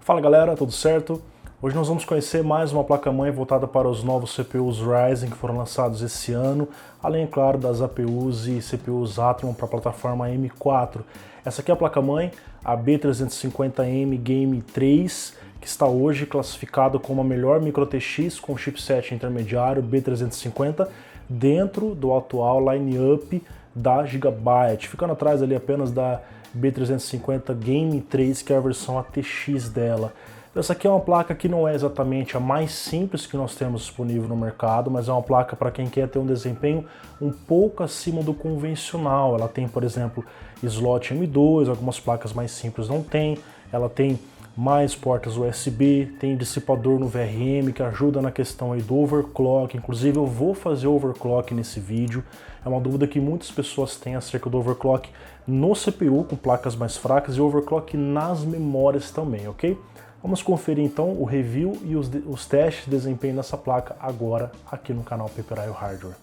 Fala galera, tudo certo? Hoje nós vamos conhecer mais uma placa-mãe voltada para os novos CPUs Ryzen que foram lançados esse ano, além, é claro, das APUs e CPUs Atrium para a plataforma M4. Essa aqui é a placa-mãe, a B350M Game 3, que está hoje classificada como a melhor micro TX com chipset intermediário B350 dentro do atual line-up da Gigabyte, ficando atrás ali apenas da B350 Game 3, que é a versão ATX dela. Essa aqui é uma placa que não é exatamente a mais simples que nós temos disponível no mercado, mas é uma placa para quem quer ter um desempenho um pouco acima do convencional. Ela tem, por exemplo, slot M2, algumas placas mais simples não tem. Ela tem mais portas USB, tem dissipador no VRM que ajuda na questão aí do overclock. Inclusive eu vou fazer overclock nesse vídeo. É uma dúvida que muitas pessoas têm acerca do overclock no CPU com placas mais fracas e overclock nas memórias também, ok? Vamos conferir então o review e os testes de desempenho dessa placa agora aqui no canal Paper IO Hardware.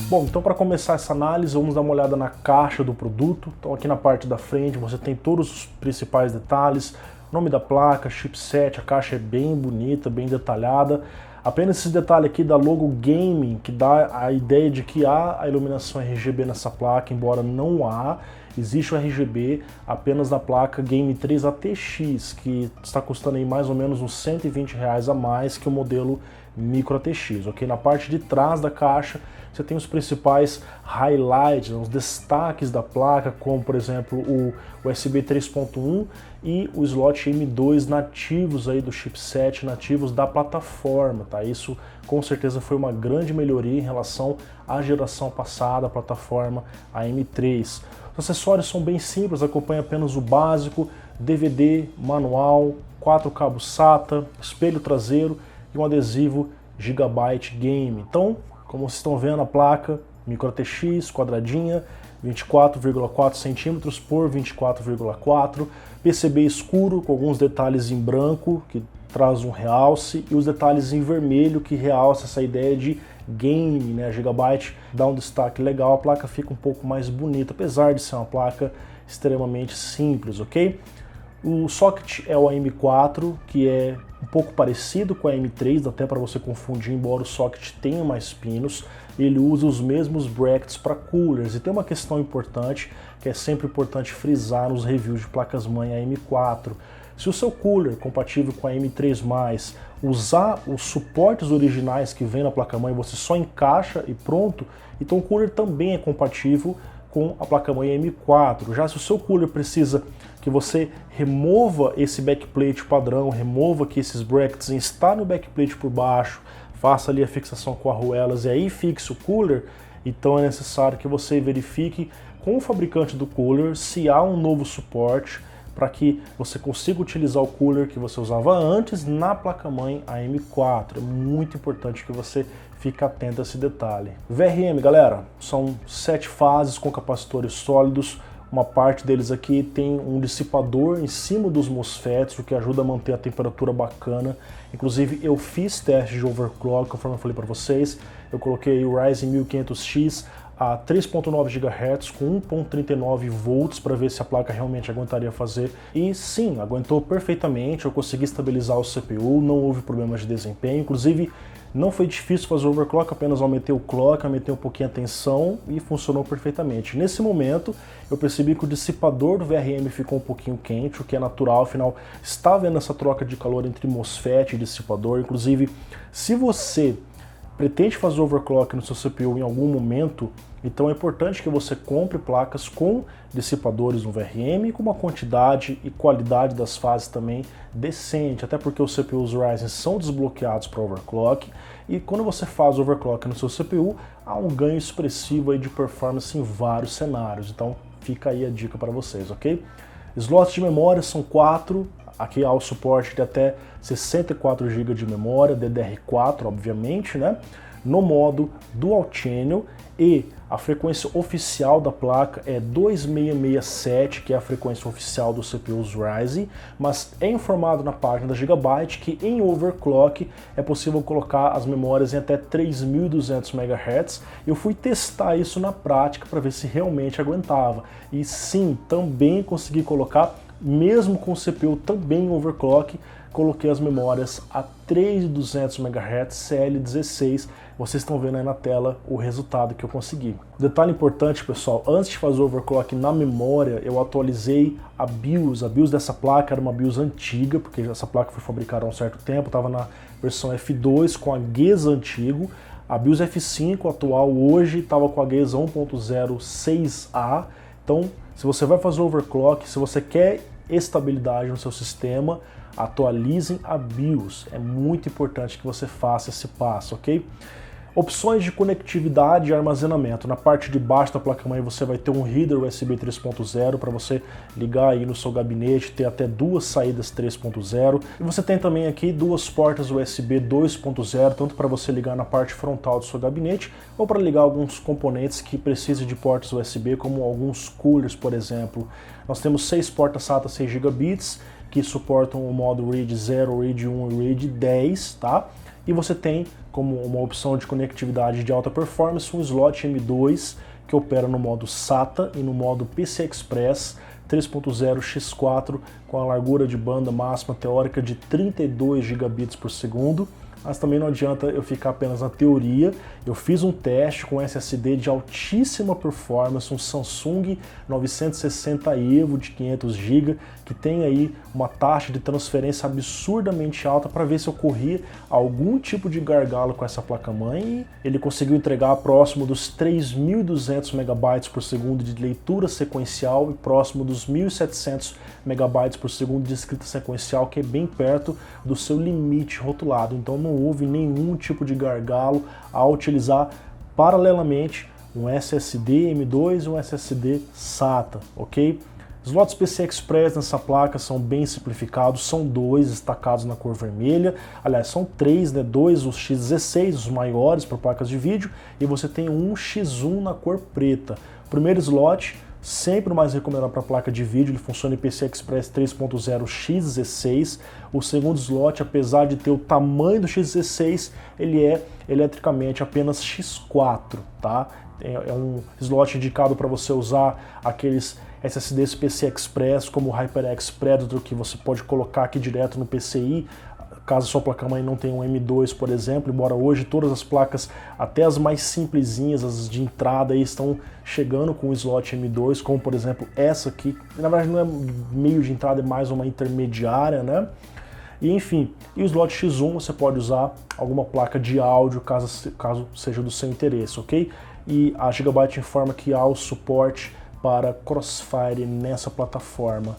Bom, então para começar essa análise, vamos dar uma olhada na caixa do produto. Então aqui na parte da frente você tem todos os principais detalhes, nome da placa, chipset, a caixa é bem bonita, bem detalhada. Apenas esse detalhe aqui da logo Gaming, que dá a ideia de que há a iluminação RGB nessa placa, embora não há. Existe o RGB apenas na placa Game 3 ATX, que está custando aí mais ou menos uns R$120 a mais que o modelo Micro ATX, ok? Na parte de trás da caixa você tem os principais highlights, os destaques da placa, como por exemplo o USB 3.1 e o slot M2 nativos aí do chipset, nativos da plataforma, tá? Isso com certeza foi uma grande melhoria em relação à geração passada, a plataforma a M3. Os acessórios são bem simples, acompanha apenas o básico, DVD, manual, 4 cabos SATA, espelho traseiro e um adesivo Gigabyte Game. Então, como vocês estão vendo, a placa Micro ATX, quadradinha, 24,4 cm por 24,4, PCB escuro com alguns detalhes em branco que traz um realce e os detalhes em vermelho que realça essa ideia de game, né? A Gigabyte dá um destaque legal, a placa fica um pouco mais bonita, apesar de ser uma placa extremamente simples, ok? O socket é o AM4, que é um pouco parecido com a M3, dá até para você confundir, embora o socket tenha mais pinos. Ele usa os mesmos brackets para coolers. E tem uma questão importante, que é sempre importante frisar nos reviews de placas-mãe AM4. Se o seu cooler compatível com a M3+, usar os suportes originais que vem na placa-mãe, você só encaixa e pronto, então o cooler também é compatível com a placa-mãe M4. Já se o seu cooler precisa que você remova esse backplate padrão, remova que esses brackets instale o backplate por baixo, faça ali a fixação com arruelas e aí fixe o cooler, então é necessário que você verifique com o fabricante do cooler se há um novo suporte para que você consiga utilizar o cooler que você usava antes na placa-mãe AM4. É muito importante que você fique atento a esse detalhe. VRM, galera, são 7 fases com capacitores sólidos. Uma parte deles aqui tem um dissipador em cima dos MOSFETs, o que ajuda a manter a temperatura bacana. Inclusive eu fiz teste de overclock, conforme eu falei para vocês. Eu coloquei o Ryzen 1500X a 3.9 GHz com 1.39 volts para ver se a placa realmente aguentaria fazer. E sim, aguentou perfeitamente, eu consegui estabilizar o CPU, não houve problemas de desempenho. Inclusive não foi difícil fazer o overclock, apenas aumentei o clock, aumentei um pouquinho a tensão e funcionou perfeitamente. Nesse momento eu percebi que o dissipador do VRM ficou um pouquinho quente, o que é natural, afinal está havendo essa troca de calor entre MOSFET e dissipador. Inclusive, se você pretende fazer overclock no seu CPU em algum momento, então é importante que você compre placas com dissipadores no VRM com uma quantidade e qualidade das fases também decente, até porque os CPUs Ryzen são desbloqueados para overclock e quando você faz overclock no seu CPU há um ganho expressivo aí de performance em vários cenários, então fica aí a dica para vocês, ok? Slots de memória são 4, aqui há o suporte de até 64 GB de memória, DDR4 obviamente, né? No modo Dual Channel E a frequência oficial da placa é 2667, que é a frequência oficial dos CPUs Ryzen, mas é informado na página da Gigabyte que em overclock é possível colocar as memórias em até 3200 MHz. Eu fui testar isso na prática para ver se realmente aguentava. E sim, também consegui colocar, mesmo com o CPU também em overclock, coloquei as memórias a 3200 MHz CL16. Vocês estão vendo aí na tela o resultado que eu consegui. Detalhe importante, pessoal, antes de fazer o overclock na memória, eu atualizei a BIOS. A BIOS dessa placa era uma BIOS antiga, porque essa placa foi fabricada há um certo tempo, estava na versão F2 com a GESA antigo. A BIOS F5 atual hoje estava com a GESA 1.06a. Então, se você vai fazer o overclock, se você quer estabilidade no seu sistema, atualizem a BIOS. É muito importante que você faça esse passo, ok? Opções de conectividade e armazenamento. Na parte de baixo da placa-mãe você vai ter um header USB 3.0 para você ligar aí no seu gabinete, ter até duas saídas 3.0. E você tem também aqui duas portas USB 2.0, tanto para você ligar na parte frontal do seu gabinete ou para ligar alguns componentes que precisem de portas USB, como alguns coolers, por exemplo. Nós temos 6 portas SATA 6 GB que suportam o modo RAID 0, RAID 1 e RAID 10, tá? E você tem como uma opção de conectividade de alta performance um slot M2 que opera no modo SATA e no modo PCI Express 3.0 X4 com a largura de banda máxima teórica de 32 gigabits por segundo. Mas também não adianta eu ficar apenas na teoria. Eu fiz um teste com SSD de altíssima performance, um Samsung 960 EVO de 500 GB, que tem aí uma taxa de transferência absurdamente alta, para ver se ocorria algum tipo de gargalo com essa placa-mãe, e ele conseguiu entregar próximo dos 3.200 MB por segundo de leitura sequencial e próximo dos 1.700 MB por segundo de escrita sequencial, que é bem perto do seu limite rotulado. Então não houve nenhum tipo de gargalo ao utilizar paralelamente um SSD M2 e um SSD SATA, ok? Slots PCI Express nessa placa são bem simplificados, são 2 destacados na cor vermelha, aliás são 3, né? 2 os X16, os maiores para placas de vídeo, e você tem um X1 na cor preta. O primeiro slot, sempre o mais recomendado para placa de vídeo, ele funciona em PCI Express 3.0 X16. O segundo slot, apesar de ter o tamanho do X16, ele é eletricamente apenas X4, tá? É um slot indicado para você usar aqueles SSDs PCI Express, como o HyperX Predator, que você pode colocar aqui direto no PCI, caso a sua placa-mãe não tenha um M2, por exemplo, embora hoje todas as placas, até as mais simplesinhas, as de entrada, aí, estão chegando com o slot M2, como por exemplo essa aqui, que na verdade não é meio de entrada, é mais uma intermediária, né? E enfim, e o slot X1 você pode usar alguma placa de áudio, caso seja do seu interesse, ok? E a Gigabyte informa que há o suporte para Crossfire nessa plataforma.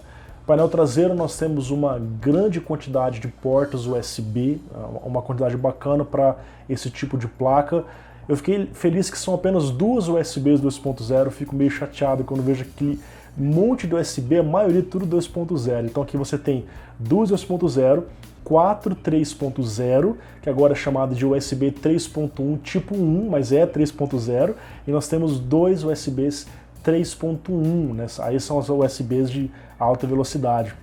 Painel traseiro, nós temos uma grande quantidade de portas USB, uma quantidade bacana para esse tipo de placa. Eu fiquei feliz que são apenas duas USBs 2.0, fico meio chateado quando vejo aquele monte de USB, a maioria tudo 2.0. Então aqui você tem duas 2.0, 4 3.0, que agora é chamado de USB 3.1 tipo 1, mas é 3.0, e nós temos dois USBs 3.1, né? Aí são as USBs de alta velocidade.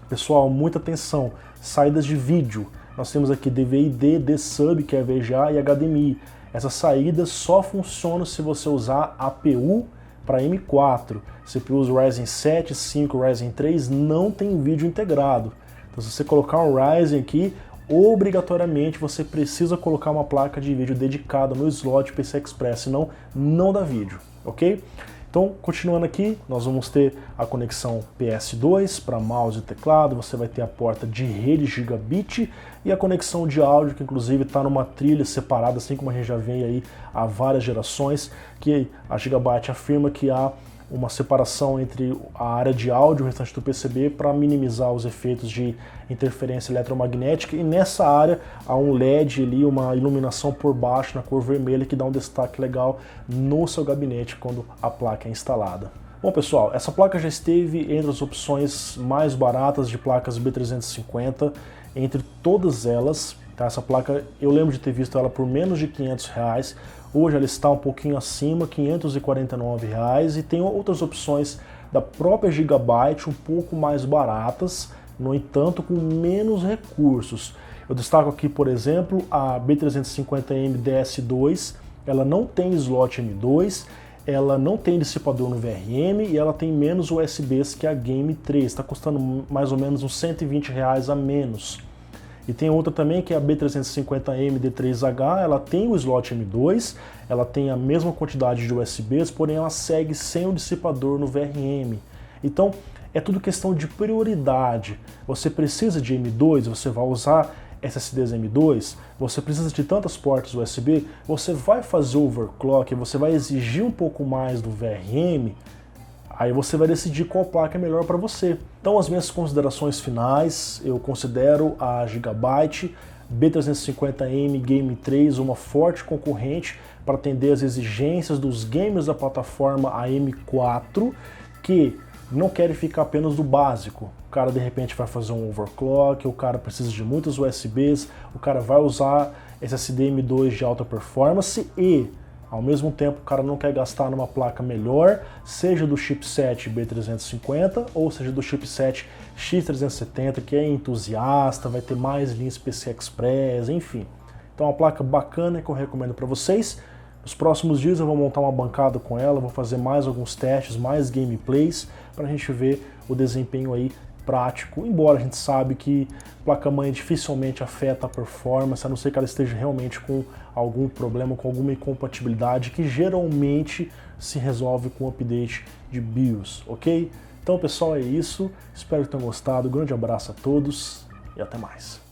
Pessoal, muita atenção, saídas de vídeo. Nós temos aqui DVI-D, D-Sub, que é VGA, e HDMI. Essas saídas só funcionam se você usar APU para M4. CPUs Ryzen 7, 5, Ryzen 3 não tem vídeo integrado. Então se você colocar um Ryzen aqui, obrigatoriamente você precisa colocar uma placa de vídeo dedicada no slot PCI Express, senão não dá vídeo, ok? Então, continuando aqui, nós vamos ter a conexão PS2 para mouse e teclado, você vai ter a porta de rede gigabit e a conexão de áudio, que inclusive está numa trilha separada, assim como a gente já vem aí há várias gerações, que a Gigabyte afirma que há uma separação entre a área de áudio e o restante do PCB para minimizar os efeitos de interferência eletromagnética, e nessa área há um LED ali, uma iluminação por baixo na cor vermelha que dá um destaque legal no seu gabinete quando a placa é instalada. Bom pessoal, essa placa já esteve entre as opções mais baratas de placas B350, entre todas elas Tá? Essa placa, eu lembro de ter visto ela por menos de R$500, hoje ela está um pouquinho acima, R$549, e tem outras opções da própria Gigabyte um pouco mais baratas, no entanto com menos recursos. Eu destaco aqui, por exemplo, a B350M DS2, ela não tem slot M2, ela não tem dissipador no VRM e ela tem menos USBs que a Game 3, está custando mais ou menos uns R$120 a menos. E tem outra também que é a B350M D3H, ela tem o slot M2, ela tem a mesma quantidade de USBs, porém ela segue sem o dissipador no VRM. Então é tudo questão de prioridade. Você precisa de M2, você vai usar SSDs M2, você precisa de tantas portas USB, você vai fazer overclock, você vai exigir um pouco mais do VRM, aí você vai decidir qual placa é melhor para você. Então as minhas considerações finais, eu considero a Gigabyte B350M Game 3 uma forte concorrente para atender as exigências dos gamers da plataforma AM4, que não querem ficar apenas do básico. O cara de repente vai fazer um overclock, o cara precisa de muitas USBs, o cara vai usar SSD M2 de alta performance e, ao mesmo tempo, o cara não quer gastar numa placa melhor, seja do chipset B350 ou seja do chipset X370, que é entusiasta, vai ter mais linhas PCI Express, enfim. Então é uma placa bacana que eu recomendo para vocês. Nos próximos dias eu vou montar uma bancada com ela, vou fazer mais alguns testes, mais gameplays, para a gente ver o desempenho aí prático, embora a gente sabe que placa-mãe dificilmente afeta a performance, a não ser que ela esteja realmente com algum problema, com alguma incompatibilidade, que geralmente se resolve com o update de BIOS, ok? Então pessoal, é isso, espero que tenham gostado, grande abraço a todos e até mais.